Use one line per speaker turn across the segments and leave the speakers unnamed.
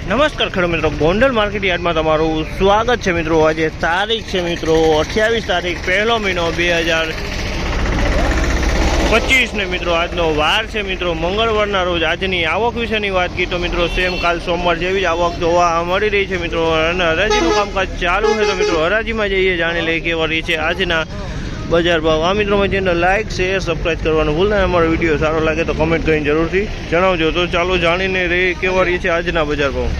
નમસ્કાર ખેડૂત મિત્રો, ગોંડલ માર્કેટ યાર્ડમાં તમારું સ્વાગત છે મિત્રો। આજે તારીખ છે મિત્રો 28 તારીખ 1લો મહિનો 2025 ને મિત્રો આજનો વાર છે મિત્રો મંગળવારના રોજ। આજની આવક વિશેની વાત કરીએ તો મિત્રો સેમ કાલ સોમવાર જેવી જ આવક જોવા મળી રહી છે મિત્રો, અને હરાજીનું કામકાજ ચાલુ છે। તો મિત્રો હરાજીમાં જઈએ, જાણી લઈએ કેવા રહી છે આજના બજાર ભાવ। આ મિત્રો ચેનલ લાઇક શેર સબસ્ક્રાઈબ કરવાનું ભૂલતા નહીં। અમારો વિડીયો સારો લાગે તો કમેન્ટ કરીને જરૂરથી જણાવજો। તો ચાલો જાણીને રહી કેવા રહી છે આજના બજાર ભાવ।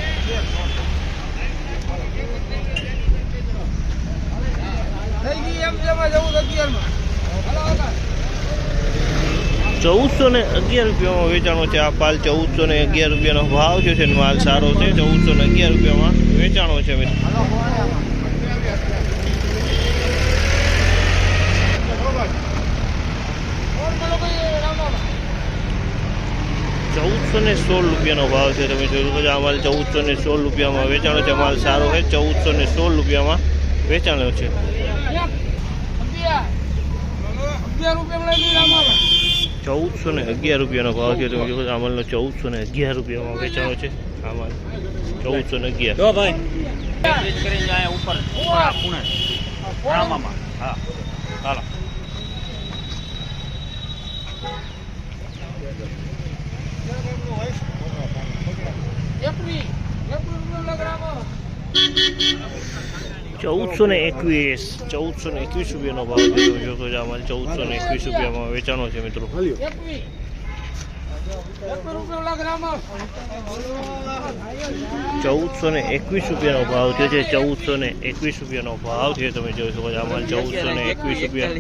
1411 રૂપિયામાં વેચાણો છે આ પાલ। 1411 રૂપિયાનો ભાવ છે, માલ સારો છે। 1411 રૂપિયામાં વેચાણો છે મિત્રો। 1416 રૂપિયાનો ભાવ છે। તમે જોયું કે આ માલ 1416 રૂપિયામાં વેચાણો છે। માલ સારો છે, 1416 રૂપિયામાં વેચાણો છે। 1411 રૂપિયાનો ભાવ છે। તમે જોયું આ માલનો 1411 રૂપિયામાં વેચાણો છે। આ માલ 1411 ભાઈ ઉપર હાલો 1421 રૂપિયાનો ભાવ છે। જો તો આ માલ 1421 રૂપિયામાં વેચાણો છે મિત્રો। 1421 રૂપિયાનો ભાવ થયો છે। 1421 રૂપિયાનો ભાવ છે। તમે જોઈ શકો છો આ માલ 1421 રૂપિયા।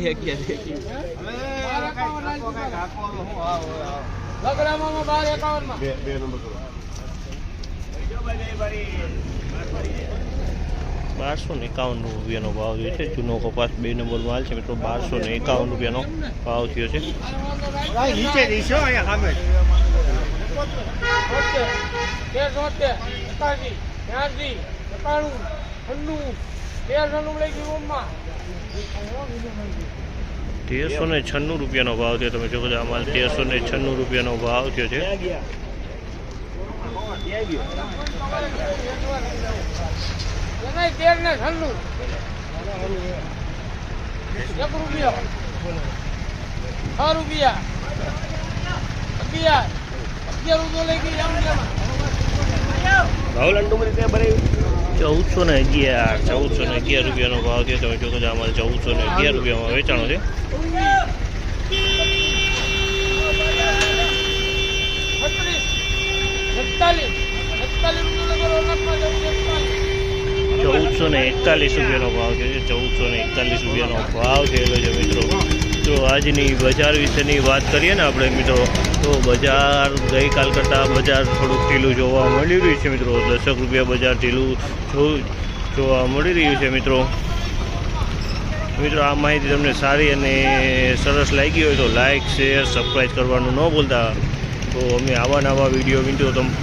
1251 રૂપિયાનો ભાવ થયો છે। જૂનો કપાસ 2 નંબર માલ છે મિત્રો। 1251 રૂપિયાનો ભાવ થયો છે। 1396 રૂપિયાનો ભાવ થયો। તમે જોવો છો આ માલ 1396 રૂપિયાનો ભાવ થયો છે। 1411 રૂપિયાનો ભાવ થયો। તમે જોવો છો આ માલ 1411 રૂપિયામાં વેચાણો છે। 1441 રૂપિયાનો ભાવ છે। 1441 રૂપિયાનો ભાવ થયેલો છે મિત્રો। તો આજની બજાર વિશેની વાત કરીએ ને આપણે મિત્રો, તો બજાર ગઈકાલ કરતાં બજાર થોડુંક ઢીલું જોવા મળી રહ્યું છે મિત્રો। 10 રૂપિયા બજાર ઢીલું જોવા મળી રહ્યું છે મિત્રો। આ માહિતી તમને સારી અને સરસ લાગી હોય તો લાઇક શેર સબસ્ક્રાઈબ કરવાનું ન ભૂલતા। તો અમે આવા નવા વિડીયો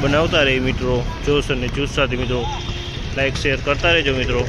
બનાવતા રહીએ મિત્રો। જોશ અને જુસ્સાથી મિત્રો લાઇક શેર કરતા રહેજો મિત્રો।